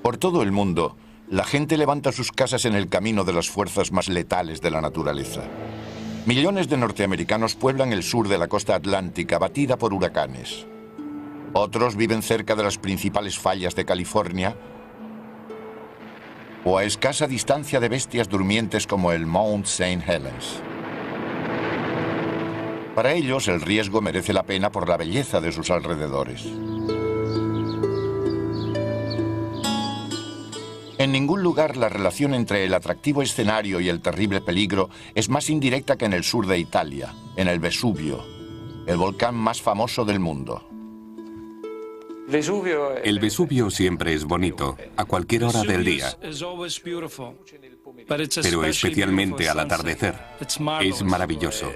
Por todo el mundo, la gente levanta sus casas en el camino de las fuerzas más letales de la naturaleza. Millones de norteamericanos pueblan el sur de la costa atlántica, batida por huracanes. Otros viven cerca de las principales fallas de California o a escasa distancia de bestias durmientes como el Mount St. Helens. Para ellos, el riesgo merece la pena por la belleza de sus alrededores. En ningún lugar la relación entre el atractivo escenario y el terrible peligro es más indirecta que en el sur de Italia, en el Vesubio, el volcán más famoso del mundo. El Vesubio siempre es bonito, a cualquier hora del día, pero especialmente al atardecer. Es maravilloso.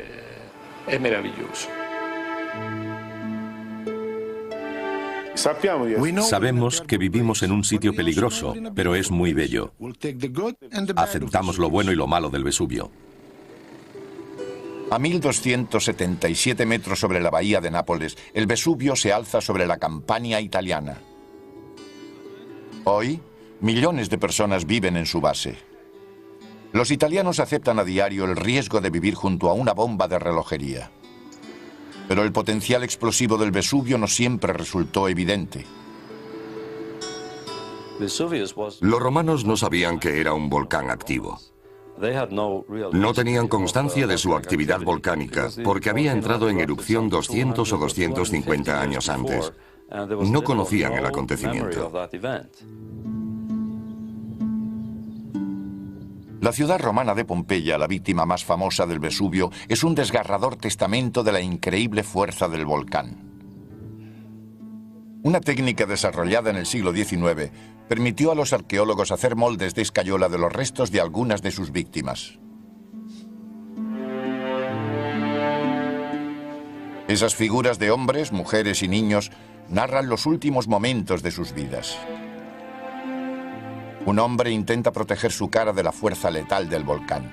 Sabemos que vivimos en un sitio peligroso, pero es muy bello. Aceptamos lo bueno y lo malo del Vesubio. A 1277 metros sobre la bahía de Nápoles, el Vesubio se alza sobre la Campania italiana. Hoy, millones de personas viven en su base. Los italianos aceptan a diario el riesgo de vivir junto a una bomba de relojería. Pero el potencial explosivo del Vesubio no siempre resultó evidente. Los romanos no sabían que era un volcán activo. No tenían constancia de su actividad volcánica porque había entrado en erupción 200 o 250 años antes. No conocían el acontecimiento. La ciudad romana de Pompeya, la víctima más famosa del Vesubio, es un desgarrador testamento de la increíble fuerza del volcán. Una técnica desarrollada en el siglo XIX permitió a los arqueólogos hacer moldes de escayola de los restos de algunas de sus víctimas. Esas figuras de hombres, mujeres y niños narran los últimos momentos de sus vidas. Un hombre intenta proteger su cara de la fuerza letal del volcán.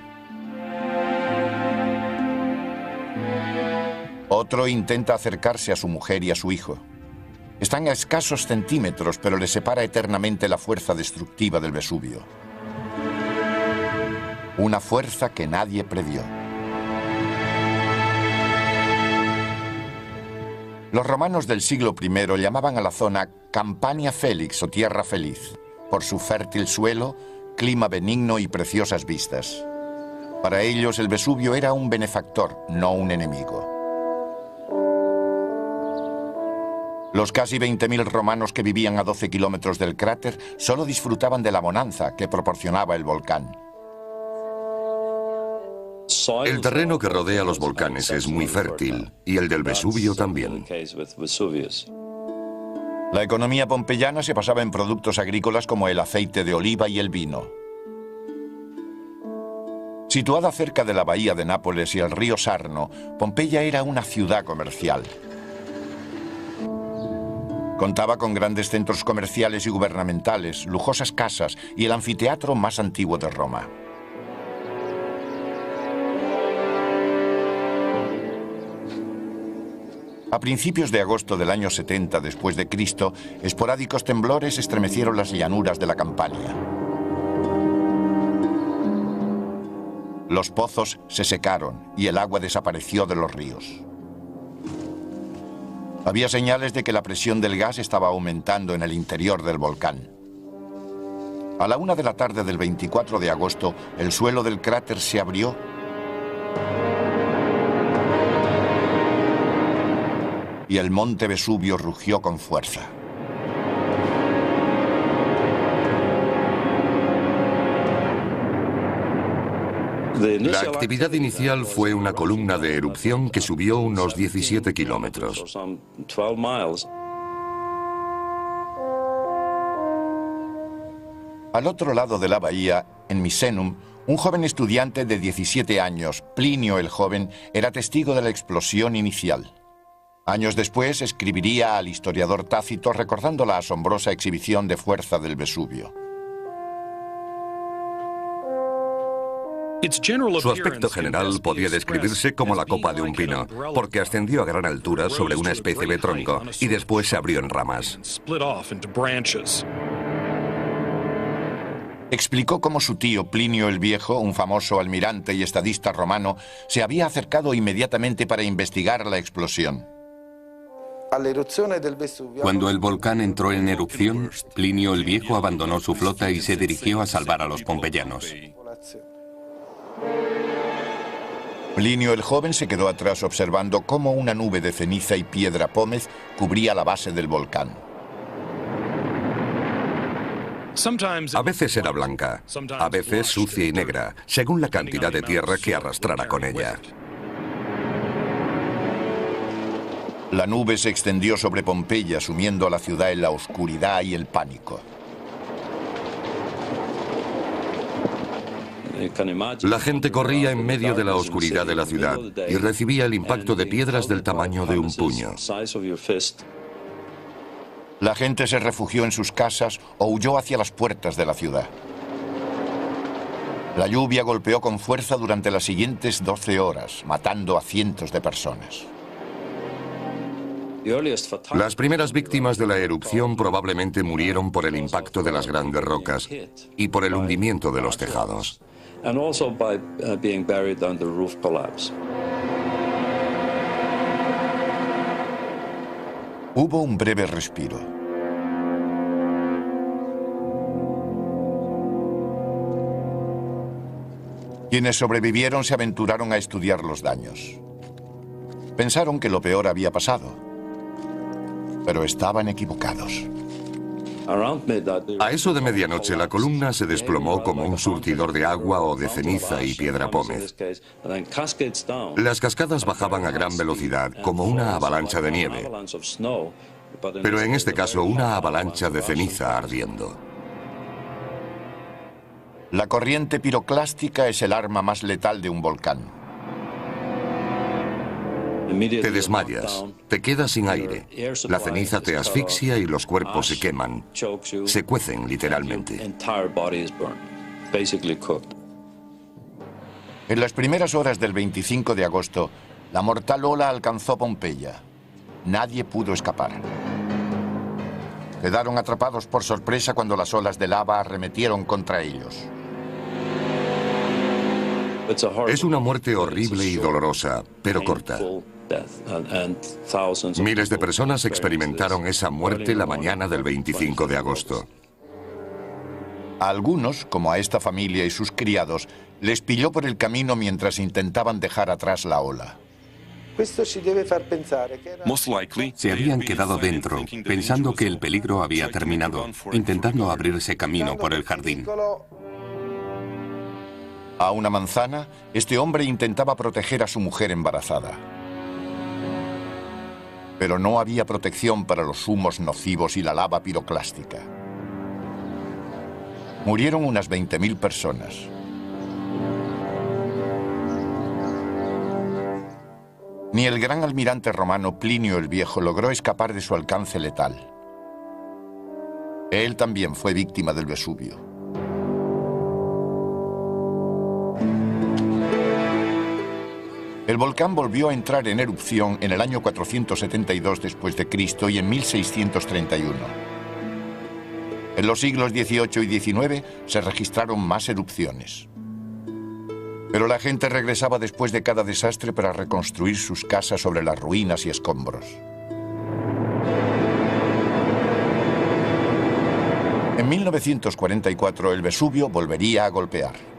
Otro intenta acercarse a su mujer y a su hijo. Están a escasos centímetros, pero les separa eternamente la fuerza destructiva del Vesubio. Una fuerza que nadie previó. Los romanos del siglo I llamaban a la zona Campania Felix o Tierra Feliz, por su fértil suelo, clima benigno y preciosas vistas. Para ellos el Vesubio era un benefactor, no un enemigo. Los casi 20.000 romanos que vivían a 12 kilómetros del cráter solo disfrutaban de la bonanza que proporcionaba el volcán. El terreno que rodea los volcanes es muy fértil, y el del Vesubio también. La economía pompeyana se basaba en productos agrícolas como el aceite de oliva y el vino. Situada cerca de la bahía de Nápoles y el río Sarno, Pompeya era una ciudad comercial. Contaba con grandes centros comerciales y gubernamentales, lujosas casas y el anfiteatro más antiguo de Roma. A principios de agosto del año 70 después de Cristo, esporádicos temblores estremecieron las llanuras de la Campania. Los pozos se secaron y el agua desapareció de los ríos. Había señales de que la presión del gas estaba aumentando en el interior del volcán. A la 1 de la tarde del 24 de agosto, el suelo del cráter se abrió y el monte Vesubio rugió con fuerza. La actividad inicial fue una columna de erupción que subió unos 17 kilómetros. Al otro lado de la bahía, en Misenum, un joven estudiante de 17 años, Plinio el Joven, era testigo de la explosión inicial. Años después escribiría al historiador Tácito recordando la asombrosa exhibición de fuerza del Vesubio. Su aspecto general podía describirse como la copa de un pino, porque ascendió a gran altura sobre una especie de tronco y después se abrió en ramas. Explicó cómo su tío Plinio el Viejo, un famoso almirante y estadista romano, se había acercado inmediatamente para investigar la explosión. Cuando el volcán entró en erupción, Plinio el Viejo abandonó su flota y se dirigió a salvar a los pompeyanos. Plinio el Joven se quedó atrás observando cómo una nube de ceniza y piedra pómez cubría la base del volcán. A veces era blanca, a veces sucia y negra, según la cantidad de tierra que arrastrara con ella. La nube se extendió sobre Pompeya, sumiendo a la ciudad en la oscuridad y el pánico. La gente corría en medio de la oscuridad de la ciudad y recibía el impacto de piedras del tamaño de un puño. La gente se refugió en sus casas o huyó hacia las puertas de la ciudad. La lluvia golpeó con fuerza durante las siguientes 12 horas, matando a cientos de personas. Las primeras víctimas de la erupción probablemente murieron por el impacto de las grandes rocas y por el hundimiento de los tejados. Hubo un breve respiro. Quienes sobrevivieron se aventuraron a estudiar los daños. Pensaron que lo peor había pasado, pero estaban equivocados. A eso de medianoche la columna se desplomó como un surtidor de agua o de ceniza y piedra pómez. Las cascadas bajaban a gran velocidad, como una avalancha de nieve, pero en este caso una avalancha de ceniza ardiendo. La corriente piroclástica es el arma más letal de un volcán. Te desmayas, te quedas sin aire, la ceniza te asfixia y los cuerpos se queman, se cuecen literalmente. En las primeras horas del 25 de agosto, la mortal ola alcanzó Pompeya. Nadie pudo escapar. Quedaron atrapados por sorpresa cuando las olas de lava arremetieron contra ellos. Es una muerte horrible y dolorosa, pero corta. Miles de personas experimentaron esa muerte la mañana del 25 de agosto. A algunos, como a esta familia y sus criados, les pilló por el camino mientras intentaban dejar atrás la ola. Se habían quedado dentro, pensando que el peligro había terminado, intentando abrirse camino por el jardín. A una manzana, este hombre intentaba proteger a su mujer embarazada. Pero no había protección para los humos nocivos y la lava piroclástica. Murieron unas 20.000 personas. Ni el gran almirante romano Plinio el Viejo logró escapar de su alcance letal. Él también fue víctima del Vesubio. El volcán volvió a entrar en erupción en el año 472 después de Cristo y en 1631. En los siglos XVIII y XIX se registraron más erupciones. Pero la gente regresaba después de cada desastre para reconstruir sus casas sobre las ruinas y escombros. En 1944 el Vesubio volvería a golpear.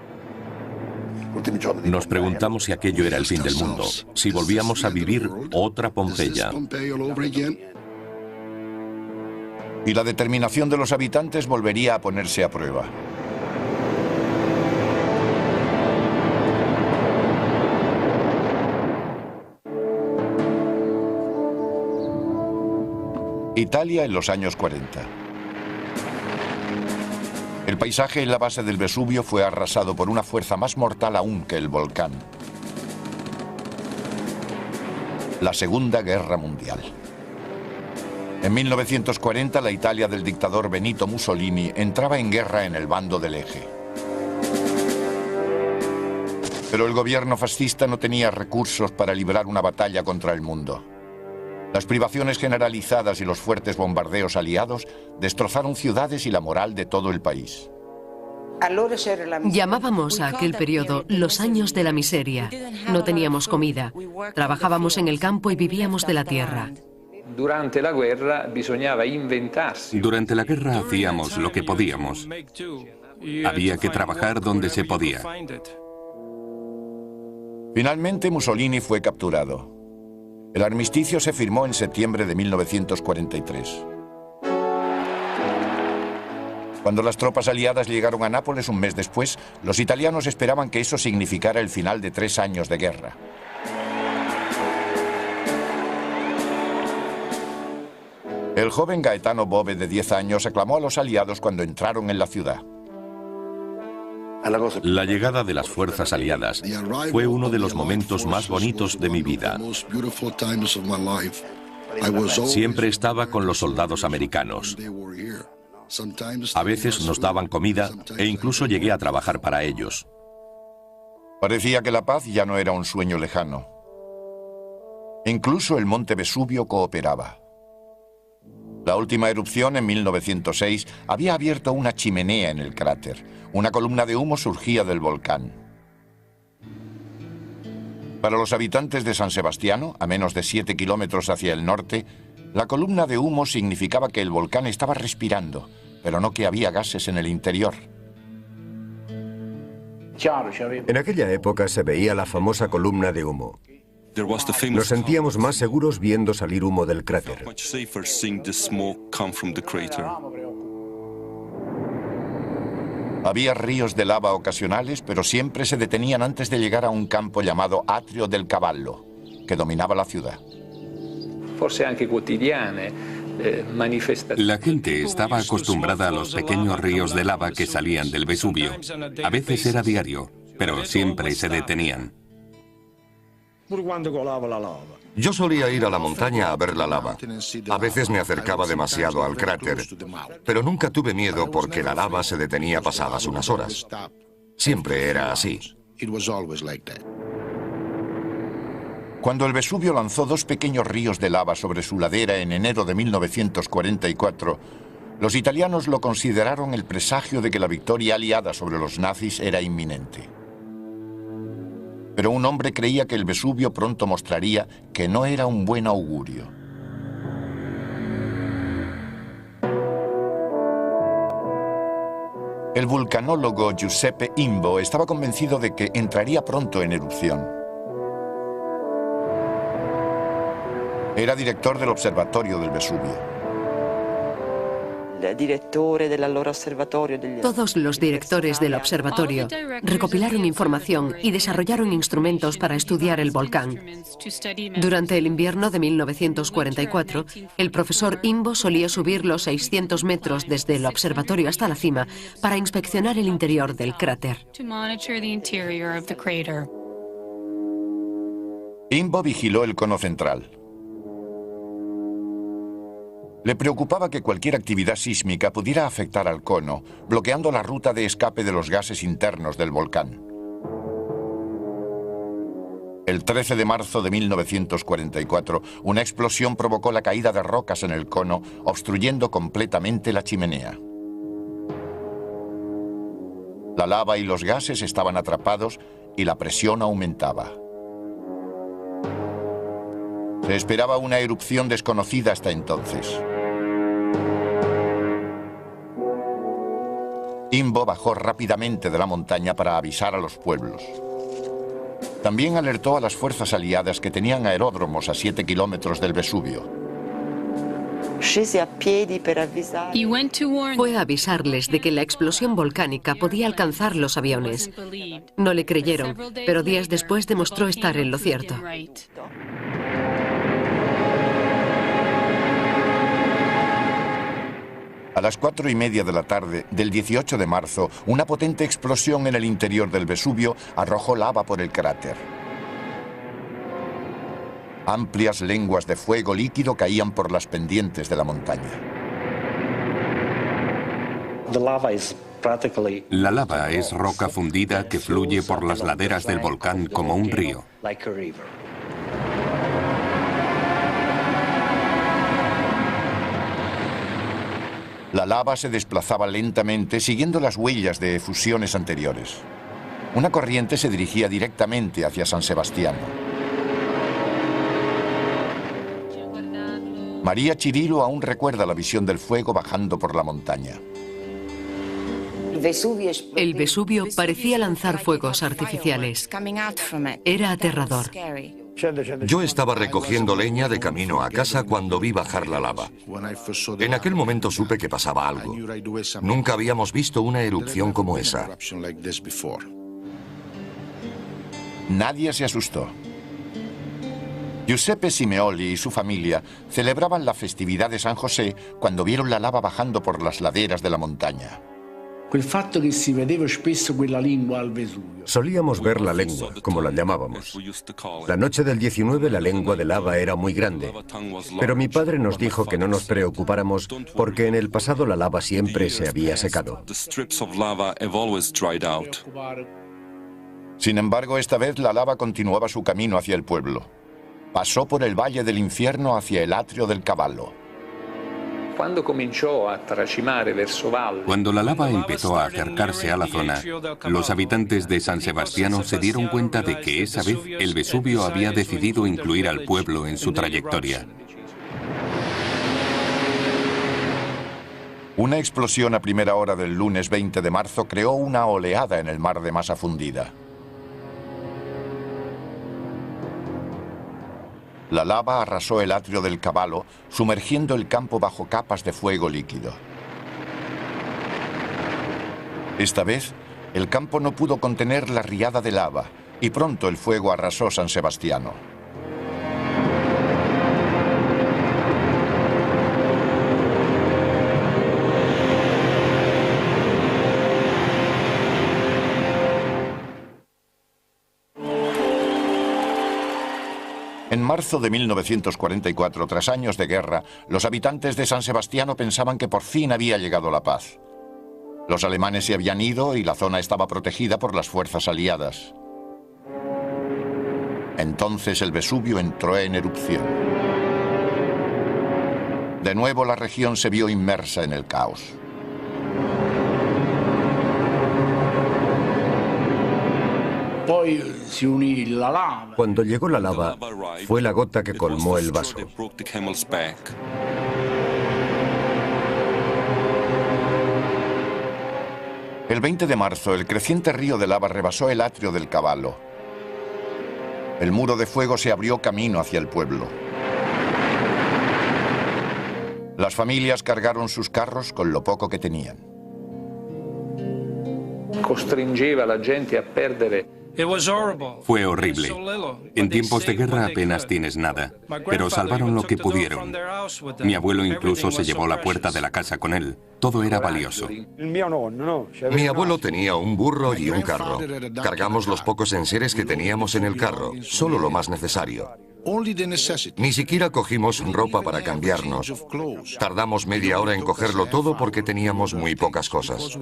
Nos preguntamos si aquello era el fin del mundo, si volvíamos a vivir otra Pompeya. Y la determinación de los habitantes volvería a ponerse a prueba. Italia en los años 40. El paisaje en la base del Vesubio fue arrasado por una fuerza más mortal aún que el volcán. La Segunda Guerra Mundial. En 1940, la Italia del dictador Benito Mussolini entraba en guerra en el bando del Eje. Pero el gobierno fascista no tenía recursos para librar una batalla contra el mundo. Las privaciones generalizadas y los fuertes bombardeos aliados destrozaron ciudades y la moral de todo el país. Llamábamos a aquel periodo los años de la miseria. No teníamos comida, trabajábamos en el campo y vivíamos de la tierra. Durante la guerra hacíamos lo que podíamos. Había que trabajar donde se podía. Finalmente Mussolini fue capturado. El armisticio se firmó en septiembre de 1943. Cuando las tropas aliadas llegaron a Nápoles un mes después, los italianos esperaban que eso significara el final de 3 años de guerra. El joven Gaetano Bove, de 10 años, aclamó a los aliados cuando entraron en la ciudad. La llegada de las fuerzas aliadas fue uno de los momentos más bonitos de mi vida. Siempre estaba con los soldados americanos. A veces nos daban comida e incluso llegué a trabajar para ellos. Parecía que la paz ya no era un sueño lejano. Incluso el monte Vesubio cooperaba. La última erupción, en 1906, había abierto una chimenea en el cráter. Una columna de humo surgía del volcán. Para los habitantes de San Sebastiano, a menos de 7 kilómetros hacia el norte, la columna de humo significaba que el volcán estaba respirando, pero no que había gases en el interior. En aquella época se veía la famosa columna de humo. Nos sentíamos más seguros viendo salir humo del cráter. Había ríos de lava ocasionales, pero siempre se detenían antes de llegar a un campo llamado Atrio del Cavallo, que dominaba la ciudad. La gente estaba acostumbrada a los pequeños ríos de lava que salían del Vesubio. A veces era diario, pero siempre se detenían. Yo solía ir a la montaña a ver la lava. A veces me acercaba demasiado al cráter, pero nunca tuve miedo porque la lava se detenía pasadas unas horas. Siempre era así. Cuando el Vesubio lanzó 2 pequeños ríos de lava sobre su ladera en enero de 1944, los italianos lo consideraron el presagio de que la victoria aliada sobre los nazis era inminente. Pero un hombre creía que el Vesubio pronto mostraría que no era un buen augurio. El vulcanólogo Giuseppe Imbo estaba convencido de que entraría pronto en erupción. Era director del observatorio del Vesubio. Todos los directores del observatorio recopilaron información y desarrollaron instrumentos para estudiar el volcán. Durante el invierno de 1944, el profesor Imbo solía subir los 600 metros desde el observatorio hasta la cima para inspeccionar el interior del cráter. Imbo vigiló el cono central. Le preocupaba que cualquier actividad sísmica pudiera afectar al cono, bloqueando la ruta de escape de los gases internos del volcán. El 13 de marzo de 1944, una explosión provocó la caída de rocas en el cono, obstruyendo completamente la chimenea. La lava y los gases estaban atrapados y la presión aumentaba. Se esperaba una erupción desconocida hasta entonces. Imbo bajó rápidamente de la montaña para avisar a los pueblos. También alertó a las fuerzas aliadas que tenían aeródromos a 7 kilómetros del Vesubio. Fue a avisarles de que la explosión volcánica podía alcanzar los aviones. No le creyeron, pero días después demostró estar en lo cierto. A las 4:30 de la tarde del 18 de marzo, una potente explosión en el interior del Vesubio arrojó lava por el cráter. Amplias lenguas de fuego líquido caían por las pendientes de la montaña. La lava es roca fundida que fluye por las laderas del volcán como un río. La lava se desplazaba lentamente siguiendo las huellas de efusiones anteriores. Una corriente se dirigía directamente hacia San Sebastiano. María Chirilo aún recuerda la visión del fuego bajando por la montaña. El Vesubio parecía lanzar fuegos artificiales. Era aterrador. Yo estaba recogiendo leña de camino a casa cuando vi bajar la lava. En aquel momento supe que pasaba algo. Nunca habíamos visto una erupción como esa. Nadie se asustó. Giuseppe Simeoli y su familia celebraban la festividad de San José cuando vieron la lava bajando por las laderas de la montaña. Solíamos ver la lengua, como la llamábamos. La noche del 19 la lengua de lava era muy grande, pero mi padre nos dijo que no nos preocupáramos porque en el pasado la lava siempre se había secado. Sin embargo, esta vez la lava continuaba su camino hacia el pueblo. Pasó por el Valle del Infierno hacia el atrio del Cavallo. Cuando la lava empezó a acercarse a la zona, los habitantes de San Sebastiano se dieron cuenta de que esa vez el Vesubio había decidido incluir al pueblo en su trayectoria. Una explosión a primera hora del lunes 20 de marzo creó una oleada en el mar de masa fundida. La lava arrasó el atrio del Cavallo, sumergiendo el campo bajo capas de fuego líquido. Esta vez, el campo no pudo contener la riada de lava y pronto el fuego arrasó San Sebastiano. En marzo de 1944, tras años de guerra, los habitantes de San Sebastiano pensaban que por fin había llegado la paz. Los alemanes se habían ido y la zona estaba protegida por las fuerzas aliadas. Entonces el Vesubio entró en erupción. De nuevo la región se vio inmersa en el caos. Cuando llegó la lava, fue la gota que colmó el vaso. El 20 de marzo, el creciente río de lava rebasó el atrio del Cavallo. El muro de fuego se abrió camino hacia el pueblo. Las familias cargaron sus carros con lo poco que tenían. Costringeva a la gente a perdere. Fue horrible. En tiempos de guerra apenas tienes nada, pero salvaron lo que pudieron. Mi abuelo incluso se llevó la puerta de la casa con él. Todo era valioso. Mi abuelo tenía un burro y un carro. Cargamos los pocos enseres que teníamos en el carro, solo lo más necesario. Ni siquiera cogimos ropa para cambiarnos. Tardamos media hora en cogerlo todo porque teníamos muy pocas cosas.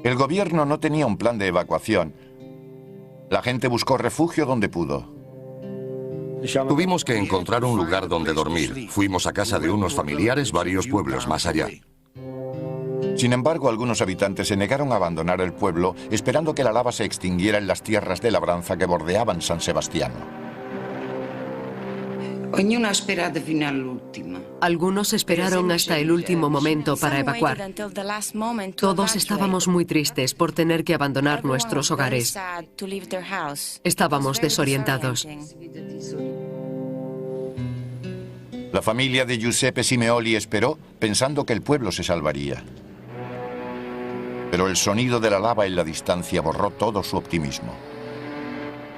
El gobierno no tenía un plan de evacuación. La gente buscó refugio donde pudo. Tuvimos que encontrar un lugar donde dormir. Fuimos a casa de unos familiares varios pueblos más allá. Sin embargo, algunos habitantes se negaron a abandonar el pueblo, esperando que la lava se extinguiera en las tierras de labranza que bordeaban San Sebastiano. Algunos esperaron hasta el último momento para evacuar. Todos estábamos muy tristes por tener que abandonar nuestros hogares. Estábamos desorientados. La familia de Giuseppe Simeoli esperó, pensando que el pueblo se salvaría. Pero el sonido de la lava en la distancia borró todo su optimismo.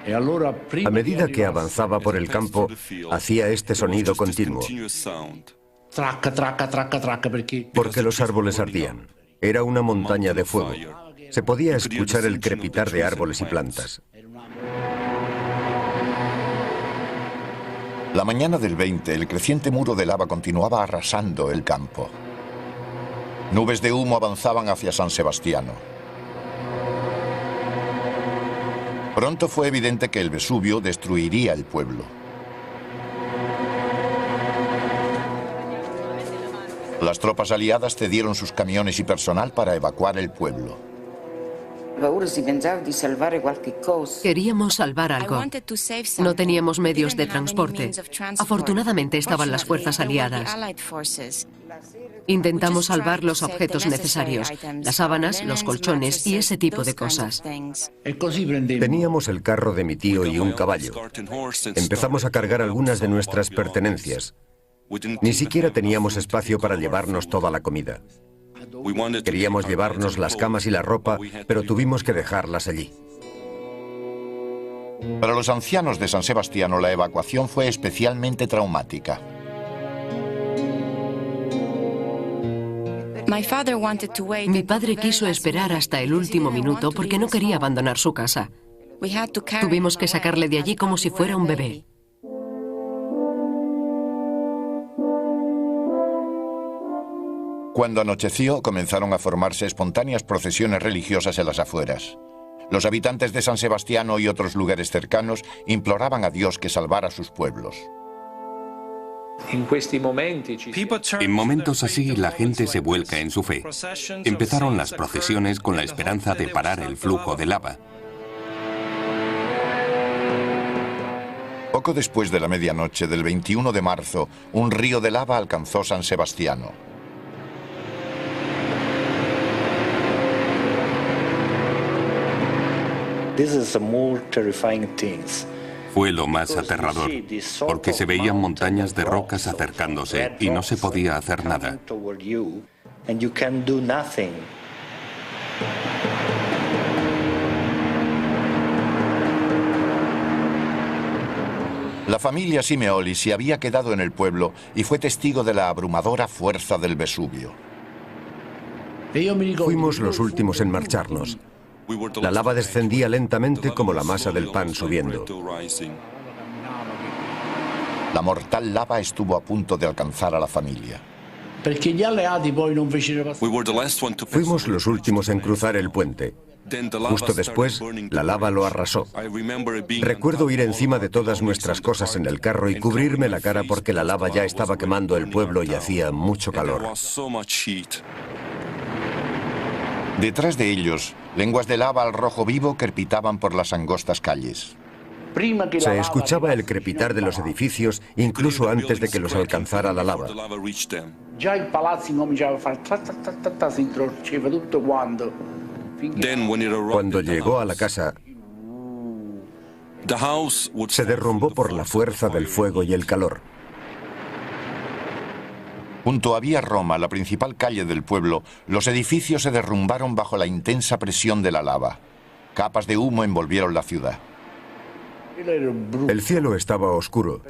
A medida que avanzaba por el campo, hacía este sonido continuo. Porque los árboles ardían. Era una montaña de fuego. Se podía escuchar el crepitar de árboles y plantas. La mañana del 20, el creciente muro de lava continuaba arrasando el campo. Nubes de humo avanzaban hacia San Sebastiano. Pronto fue evidente que el Vesubio destruiría el pueblo. Las tropas aliadas cedieron sus camiones y personal para evacuar el pueblo. Queríamos salvar algo. No teníamos medios de transporte. Afortunadamente estaban las fuerzas aliadas. Intentamos salvar los objetos necesarios, las sábanas, los colchones y ese tipo de cosas. Teníamos el carro de mi tío y un caballo. Empezamos a cargar algunas de nuestras pertenencias. Ni siquiera teníamos espacio para llevarnos toda la comida. Queríamos llevarnos las camas y la ropa, pero tuvimos que dejarlas allí. Para los ancianos de San Sebastiano, la evacuación fue especialmente traumática. Mi padre quiso esperar hasta el último minuto porque no quería abandonar su casa. Tuvimos que sacarle de allí como si fuera un bebé. Cuando anocheció, comenzaron a formarse espontáneas procesiones religiosas en las afueras. Los habitantes de San Sebastiano y otros lugares cercanos imploraban a Dios que salvara sus pueblos. En momentos así, la gente se vuelca en su fe. Empezaron las procesiones con la esperanza de parar el flujo de lava. Poco después de la medianoche del 21 de marzo, un río de lava alcanzó San Sebastiano. Fue lo más aterrador, porque se veían montañas de rocas acercándose y no se podía hacer nada. La familia Simeoli se había quedado en el pueblo y fue testigo de la abrumadora fuerza del Vesubio. Fuimos los últimos en marcharnos. La lava descendía lentamente como la masa del pan subiendo. La mortal lava estuvo a punto de alcanzar a la familia. Fuimos los últimos en cruzar el puente. Justo después, la lava lo arrasó. Recuerdo ir encima de todas nuestras cosas en el carro y cubrirme la cara porque la lava ya estaba quemando el pueblo y hacía mucho calor. Detrás de ellos, lenguas de lava al rojo vivo crepitaban por las angostas calles. Se escuchaba el crepitar de los edificios incluso antes de que los alcanzara la lava. Cuando llegó a la casa, se derrumbó por la fuerza del fuego y el calor. Junto a Vía Roma, la principal calle del pueblo, los edificios se derrumbaron bajo la intensa presión de la lava. Capas de humo envolvieron la ciudad. El cielo estaba oscuro.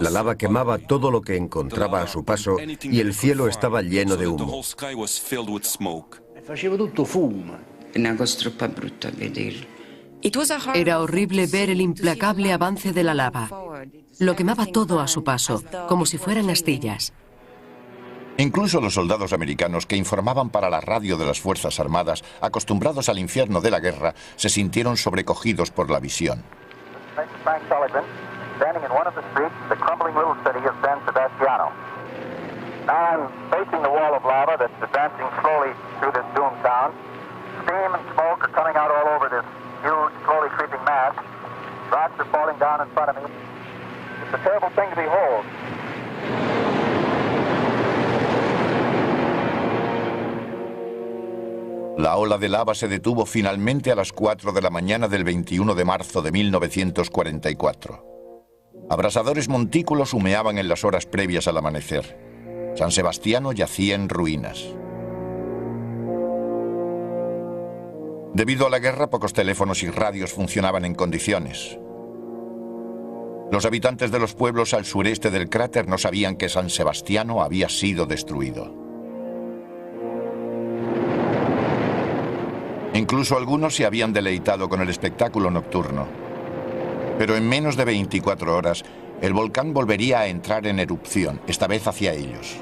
La lava quemaba todo lo que encontraba a su paso y el cielo estaba lleno de humo. Era horrible ver el implacable avance de la lava. Lo quemaba todo a su paso, como si fueran astillas. Incluso los soldados americanos que informaban para la radio de las Fuerzas Armadas, acostumbrados al infierno de la guerra, se sintieron sobrecogidos por la visión. La ola de lava se detuvo finalmente a las 4 de la mañana del 21 de marzo de 1944. Abrasadores montículos humeaban en las horas previas al amanecer. San Sebastiano yacía en ruinas. Debido a la guerra, pocos teléfonos y radios funcionaban en condiciones. Los habitantes de los pueblos al sureste del cráter no sabían que San Sebastiano había sido destruido. Incluso algunos se habían deleitado con el espectáculo nocturno. Pero en menos de 24 horas, el volcán volvería a entrar en erupción, esta vez hacia ellos.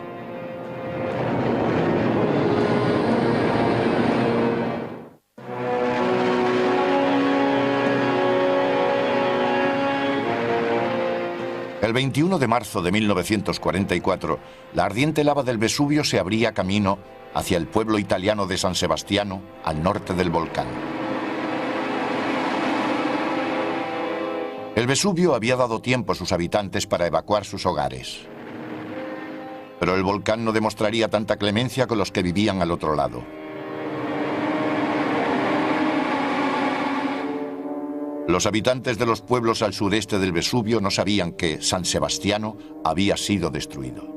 El 21 de marzo de 1944, la ardiente lava del Vesubio se abría camino hacia el pueblo italiano de San Sebastiano, al norte del volcán. El Vesubio había dado tiempo a sus habitantes para evacuar sus hogares. Pero el volcán no demostraría tanta clemencia con los que vivían al otro lado. Los habitantes de los pueblos al sureste del Vesubio no sabían que San Sebastiano había sido destruido.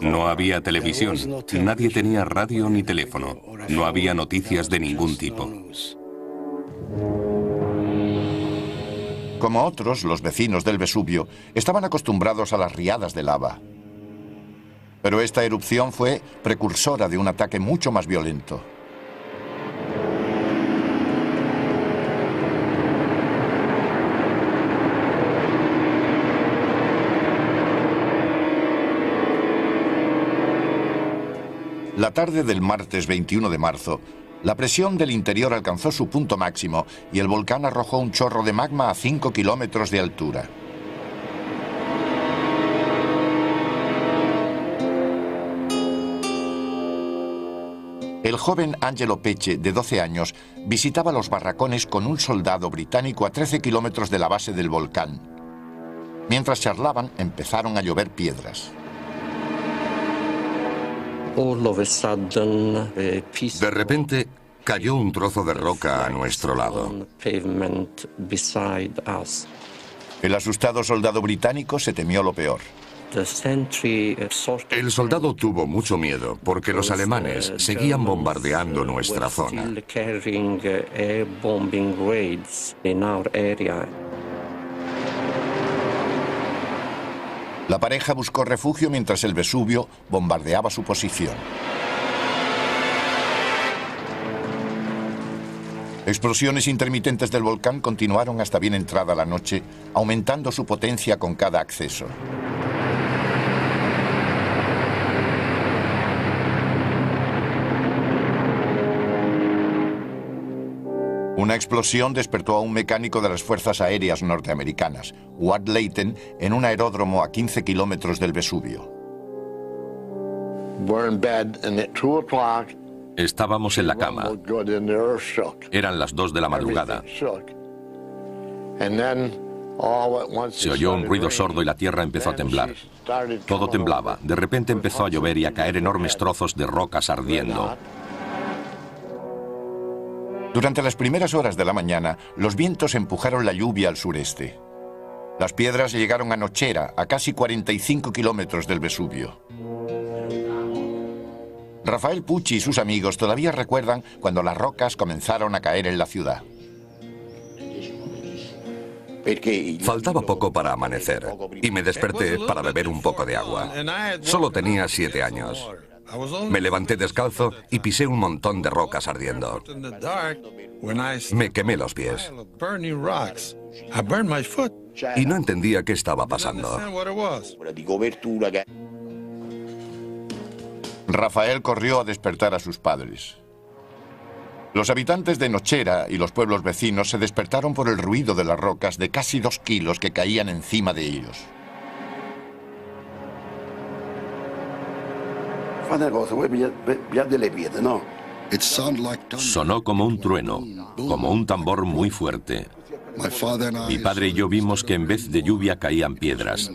No había televisión, nadie tenía radio ni teléfono, no había noticias de ningún tipo. Como otros, los vecinos del Vesubio estaban acostumbrados a las riadas de lava. Pero esta erupción fue precursora de un ataque mucho más violento. La tarde del martes 21 de marzo, la presión del interior alcanzó su punto máximo y el volcán arrojó un chorro de magma a 5 kilómetros de altura. El joven Angelo Pecce, de 12 años, visitaba los barracones con un soldado británico a 13 kilómetros de la base del volcán. Mientras charlaban, empezaron a llover piedras. De repente, cayó un trozo de roca a nuestro lado. El asustado soldado británico se temió lo peor. El soldado tuvo mucho miedo porque los alemanes seguían bombardeando nuestra zona. La pareja buscó refugio mientras el Vesubio bombardeaba su posición. Explosiones intermitentes del volcán continuaron hasta bien entrada la noche, aumentando su potencia con cada acceso. Una explosión despertó a un mecánico de las Fuerzas Aéreas norteamericanas, Ward Layton, en un aeródromo a 15 kilómetros del Vesubio. Estábamos en la cama. Eran las 2 de la madrugada. Se oyó un ruido sordo y la tierra empezó a temblar. Todo temblaba. De repente empezó a llover y a caer enormes trozos de rocas ardiendo. Durante las primeras horas de la mañana, los vientos empujaron la lluvia al sureste. Las piedras llegaron a Nochera, a casi 45 kilómetros del Vesubio. Rafael Pucci y sus amigos todavía recuerdan cuando las rocas comenzaron a caer en la ciudad. Faltaba poco para amanecer y me desperté para beber un poco de agua. Solo tenía 7 años. Me levanté descalzo y pisé un montón de rocas ardiendo. Me quemé los pies. Y no entendía qué estaba pasando. Rafael corrió a despertar a sus padres. Los habitantes de Nochera y los pueblos vecinos se despertaron por el ruido de las rocas de casi 2 kilos que caían encima de ellos. Sonó como un trueno, como un tambor muy fuerte. Mi padre y yo vimos que en vez de lluvia caían piedras.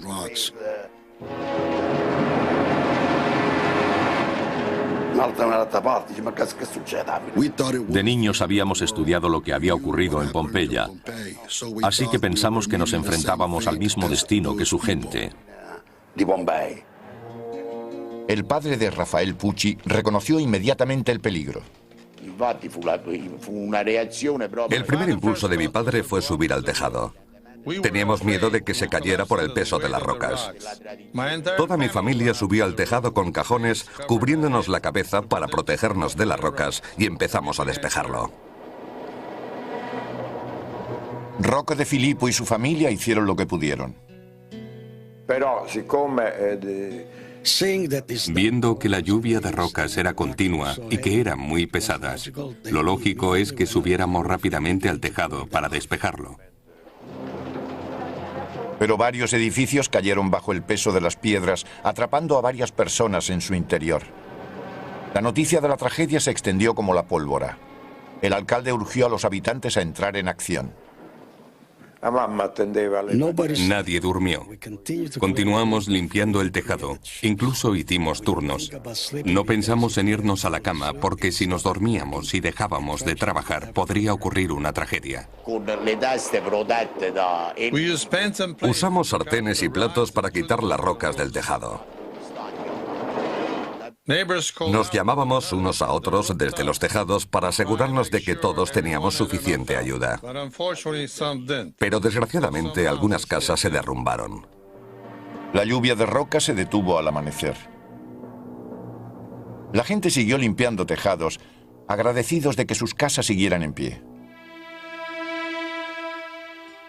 De niños habíamos estudiado lo que había ocurrido en Pompeya, así que pensamos que nos enfrentábamos al mismo destino que su gente. El padre de Rafael Pucci reconoció inmediatamente el peligro. El primer impulso de mi padre fue subir al tejado. Teníamos miedo de que se cayera por el peso de las rocas. Toda mi familia subió al tejado con cajones, cubriéndonos la cabeza para protegernos de las rocas, y empezamos a despejarlo. Rocco De Filippo y su familia hicieron lo que pudieron. Viendo que la lluvia de rocas era continua y que eran muy pesadas, lo lógico es que subiéramos rápidamente al tejado para despejarlo. Pero varios edificios cayeron bajo el peso de las piedras, atrapando a varias personas en su interior. La noticia de la tragedia se extendió como la pólvora. El alcalde urgió a los habitantes a entrar en acción. Nadie durmió. Continuamos limpiando el tejado. Incluso hicimos turnos. No pensamos en irnos a la cama porque si nos dormíamos y dejábamos de trabajar podría ocurrir una tragedia. Usamos sartenes y platos para quitar las rocas del tejado. Nos llamábamos unos a otros desde los tejados para asegurarnos de que todos teníamos suficiente ayuda. Pero desgraciadamente algunas casas se derrumbaron. La lluvia de roca se detuvo al amanecer. La gente siguió limpiando tejados, agradecidos de que sus casas siguieran en pie.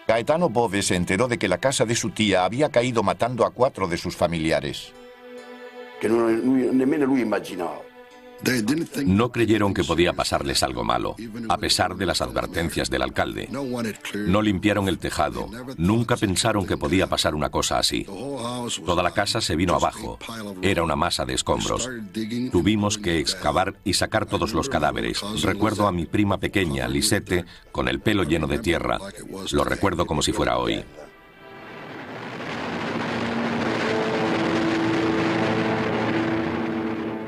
Gaetano Bove se enteró de que la casa de su tía había caído matando a 4 de sus familiares. No creyeron que podía pasarles algo malo, a pesar de las advertencias del alcalde. No limpiaron el tejado, nunca pensaron que podía pasar una cosa así. Toda la casa se vino abajo, era una masa de escombros. Tuvimos que excavar y sacar todos los cadáveres. Recuerdo a mi prima pequeña, Lisette, con el pelo lleno de tierra. Lo recuerdo como si fuera hoy.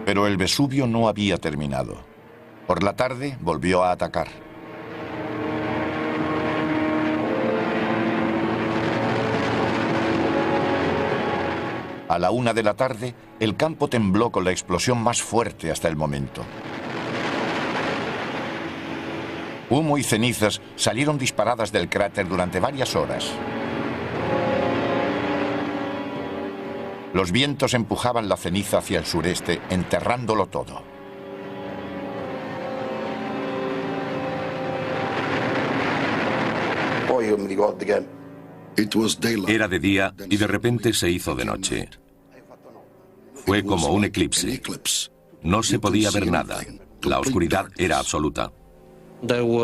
Pero el Vesubio no había terminado. Por la tarde volvió a atacar. A la 1 de la tarde, el campo tembló con la explosión más fuerte hasta el momento. Humo y cenizas salieron disparadas del cráter durante varias horas. Los vientos empujaban la ceniza hacia el sureste, enterrándolo todo. Era de día y de repente se hizo de noche. Fue como un eclipse. No se podía ver nada. La oscuridad era absoluta. Hubo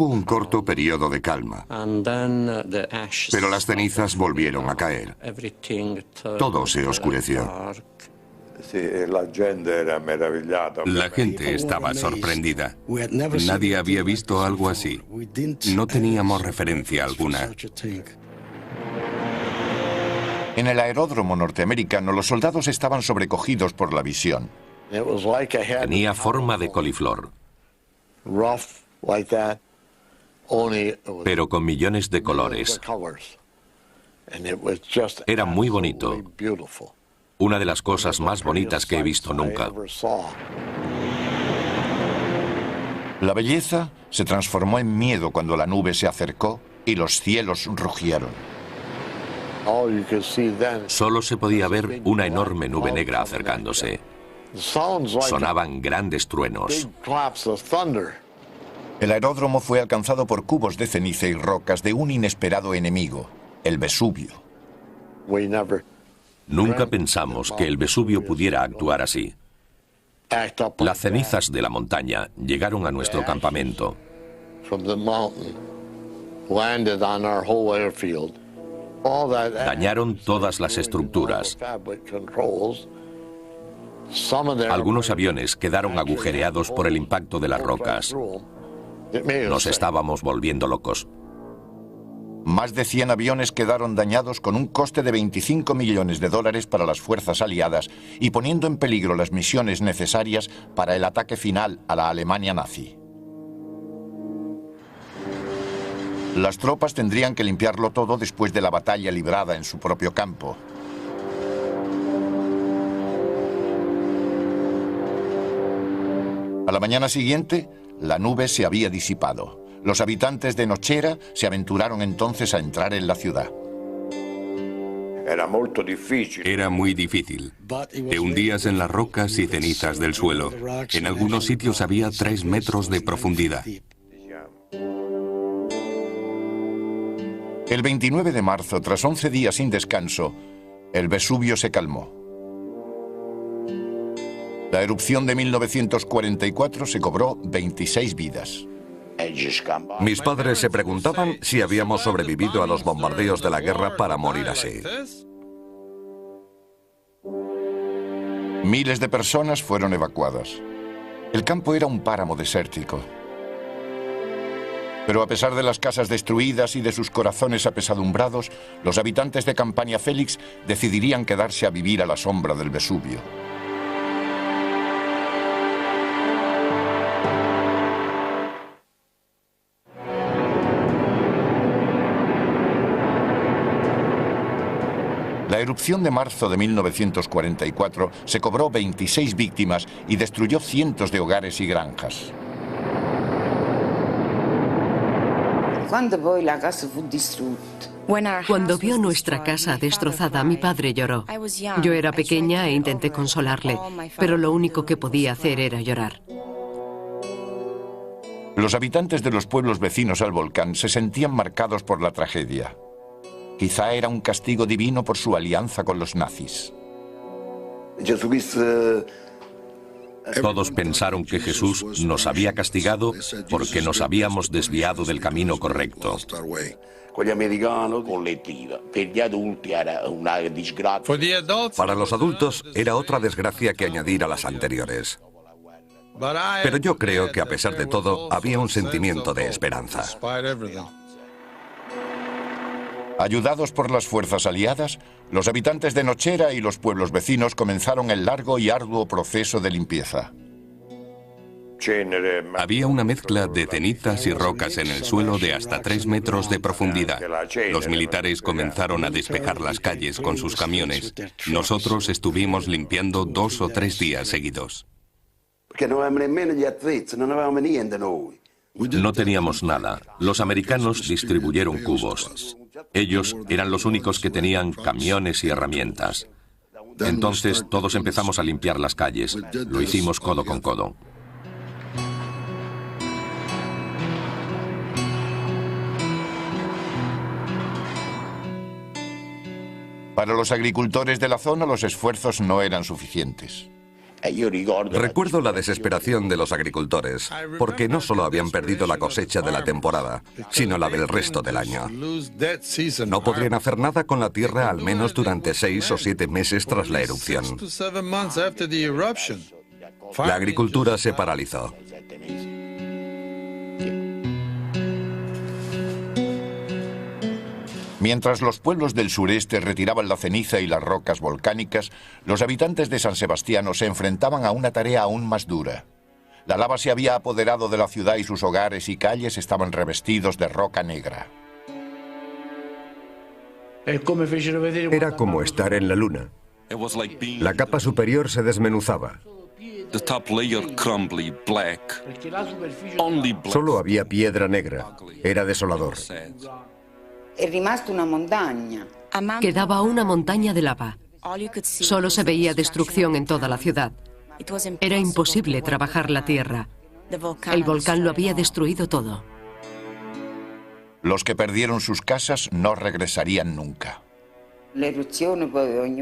un corto periodo de calma, pero las cenizas volvieron a caer. Todo se oscureció. La gente estaba sorprendida. Nadie había visto algo así. No teníamos referencia alguna. En el aeródromo norteamericano, los soldados estaban sobrecogidos por la visión. Tenía forma de coliflor, pero con millones de colores. Era muy bonito. Una de las cosas más bonitas que he visto nunca. La belleza se transformó en miedo cuando la nube se acercó y los cielos rugieron. Solo se podía ver una enorme nube negra acercándose. Sonaban grandes truenos. El aeródromo fue alcanzado por cubos de ceniza y rocas de un inesperado enemigo, el Vesubio. Nunca pensamos que el Vesubio pudiera actuar así. Las cenizas de la montaña llegaron a nuestro campamento. Dañaron todas las estructuras. Algunos aviones quedaron agujereados por el impacto de las rocas. Nos estábamos volviendo locos. Más de 100 aviones quedaron dañados con un coste de $25 millones para las fuerzas aliadas y poniendo en peligro las misiones necesarias para el ataque final a la Alemania nazi. Las tropas tendrían que limpiarlo todo después de la batalla librada en su propio campo. A la mañana siguiente, la nube se había disipado. Los habitantes de Nocera se aventuraron entonces a entrar en la ciudad. Era muy difícil. Te hundías en las rocas y cenizas del suelo. En algunos sitios había 3 metros de profundidad. El 29 de marzo, tras 11 días sin descanso, el Vesubio se calmó. La erupción de 1944 se cobró 26 vidas. Mis padres se preguntaban si habíamos sobrevivido a los bombardeos de la guerra para morir así. Miles de personas fueron evacuadas. El campo era un páramo desértico. Pero a pesar de las casas destruidas y de sus corazones apesadumbrados, los habitantes de Campania Félix decidirían quedarse a vivir a la sombra del Vesubio. La erupción de marzo de 1944 se cobró 26 víctimas y destruyó cientos de hogares y granjas. Cuando vio nuestra casa destrozada, mi padre lloró. Yo era pequeña e intenté consolarle, pero lo único que podía hacer era llorar. Los habitantes de los pueblos vecinos al volcán se sentían marcados por la tragedia. Quizá era un castigo divino por su alianza con los nazis. Todos pensaron que Jesús nos había castigado porque nos habíamos desviado del camino correcto. Para los adultos era otra desgracia que añadir a las anteriores. Pero yo creo que a pesar de todo había un sentimiento de esperanza. Ayudados por las fuerzas aliadas, los habitantes de Nochera y los pueblos vecinos comenzaron el largo y arduo proceso de limpieza. Había una mezcla de cenizas y rocas en el suelo de hasta 3 metros de profundidad. Los militares comenzaron a despejar las calles con sus camiones. Nosotros estuvimos limpiando 2 o 3 días seguidos. No teníamos nada. Los americanos distribuyeron cubos. Ellos eran los únicos que tenían camiones y herramientas. Entonces todos empezamos a limpiar las calles. Lo hicimos codo con codo. Para los agricultores de la zona, los esfuerzos no eran suficientes. Recuerdo la desesperación de los agricultores, porque no solo habían perdido la cosecha de la temporada, sino la del resto del año. No podrían hacer nada con la tierra al menos durante 6 o 7 meses tras la erupción. La agricultura se paralizó. Mientras los pueblos del sureste retiraban la ceniza y las rocas volcánicas, los habitantes de San Sebastiano se enfrentaban a una tarea aún más dura. La lava se había apoderado de la ciudad y sus hogares y calles estaban revestidos de roca negra. Era como estar en la luna. La capa superior se desmenuzaba. Solo había piedra negra. Era desolador. Quedaba una montaña de lava. Solo se veía destrucción en toda la ciudad. Era imposible trabajar la tierra. El volcán lo había destruido todo. Los que perdieron sus casas no regresarían nunca.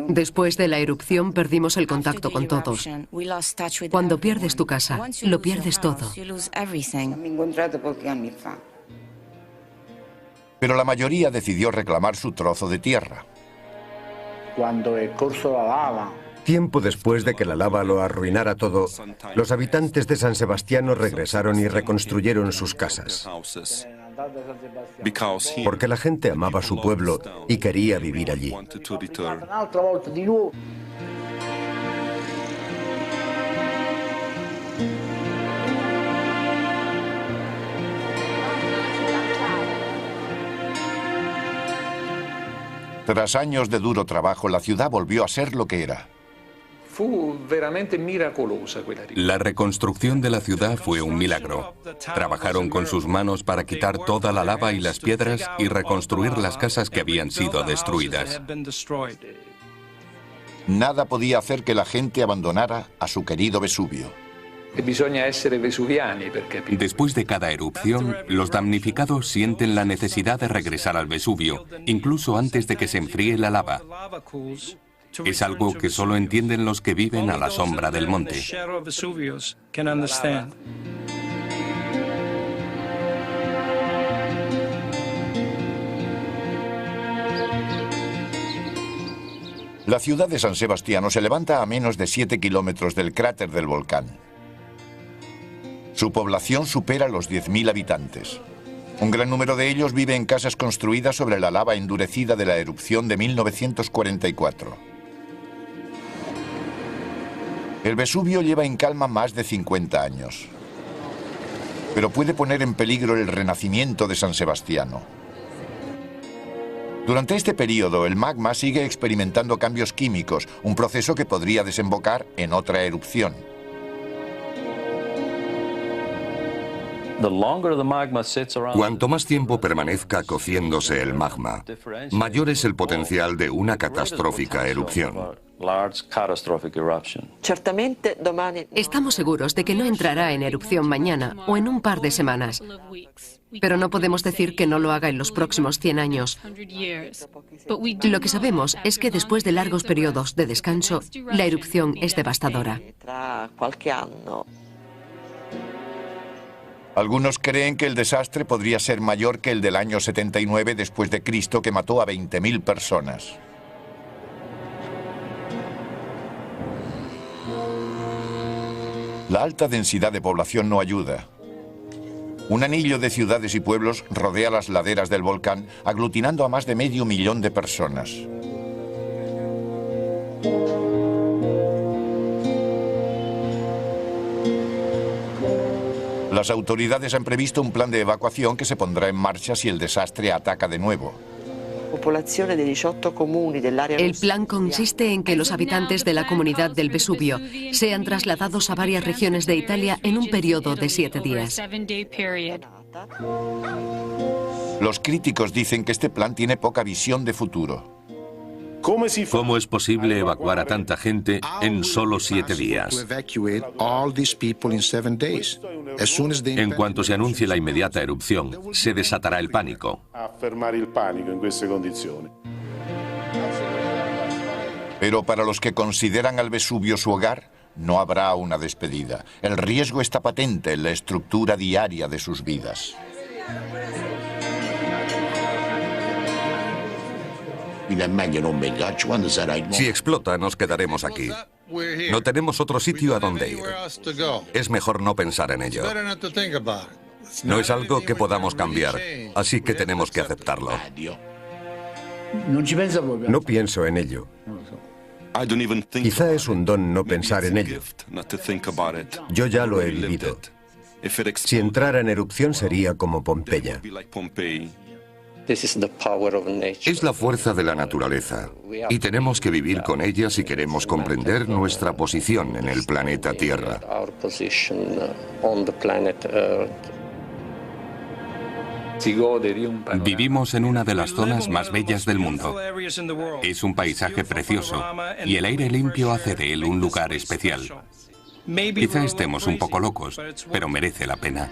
Después de la erupción perdimos el contacto con todos. Cuando pierdes tu casa, lo pierdes todo. Pero la mayoría decidió reclamar su trozo de tierra. Tiempo después de que la lava lo arruinara todo, los habitantes de San Sebastiano regresaron y reconstruyeron sus casas. Porque la gente amaba su pueblo y quería vivir allí. Tras años de duro trabajo, la ciudad volvió a ser lo que era. La reconstrucción de la ciudad fue un milagro. Trabajaron con sus manos para quitar toda la lava y las piedras y reconstruir las casas que habían sido destruidas. Nada podía hacer que la gente abandonara a su querido Vesubio. Después de cada erupción, los damnificados sienten la necesidad de regresar al Vesubio, incluso antes de que se enfríe la lava. Es algo que solo entienden los que viven a la sombra del monte. La ciudad de San Sebastiano se levanta a menos de 7 kilómetros del cráter del volcán. Su población supera los 10.000 habitantes. Un gran número de ellos vive en casas construidas sobre la lava endurecida de la erupción de 1944. El Vesubio lleva en calma más de 50 años, pero puede poner en peligro el renacimiento de San Sebastiano. Durante este periodo, el magma sigue experimentando cambios químicos, un proceso que podría desembocar en otra erupción. Cuanto más tiempo permanezca cociéndose el magma, mayor es el potencial de una catastrófica erupción. Estamos seguros de que no entrará en erupción mañana o en un par de semanas, pero no podemos decir que no lo haga en los próximos 100 años. Lo que sabemos es que después de largos periodos de descanso, la erupción es devastadora. Algunos creen que el desastre podría ser mayor que el del año 79 después de Cristo, que mató a 20.000 personas. La alta densidad de población no ayuda. Un anillo de ciudades y pueblos rodea las laderas del volcán, aglutinando a más de 500.000 de personas. Las autoridades han previsto un plan de evacuación que se pondrá en marcha si el desastre ataca de nuevo. El plan consiste en que los habitantes de la comunidad del Vesubio sean trasladados a varias regiones de Italia en un periodo de 7 días. Los críticos dicen que este plan tiene poca visión de futuro. ¿Cómo es posible evacuar a tanta gente en solo 7 días? En cuanto se anuncie la inmediata erupción, se desatará el pánico. Pero para los que consideran al Vesubio su hogar, no habrá una despedida. El riesgo está patente en la estructura diaria de sus vidas. Si explota, nos quedaremos aquí. No tenemos otro sitio a donde ir. Es mejor no pensar en ello. No es algo que podamos cambiar, así que tenemos que aceptarlo. No pienso en ello. Quizá es un don no pensar en ello. Yo ya lo he vivido. Si entrara en erupción sería como Pompeya. Es la fuerza de la naturaleza y tenemos que vivir con ella si queremos comprender nuestra posición en el planeta Tierra. Vivimos en una de las zonas más bellas del mundo. Es un paisaje precioso y el aire limpio hace de él un lugar especial. Quizá estemos un poco locos, pero merece la pena.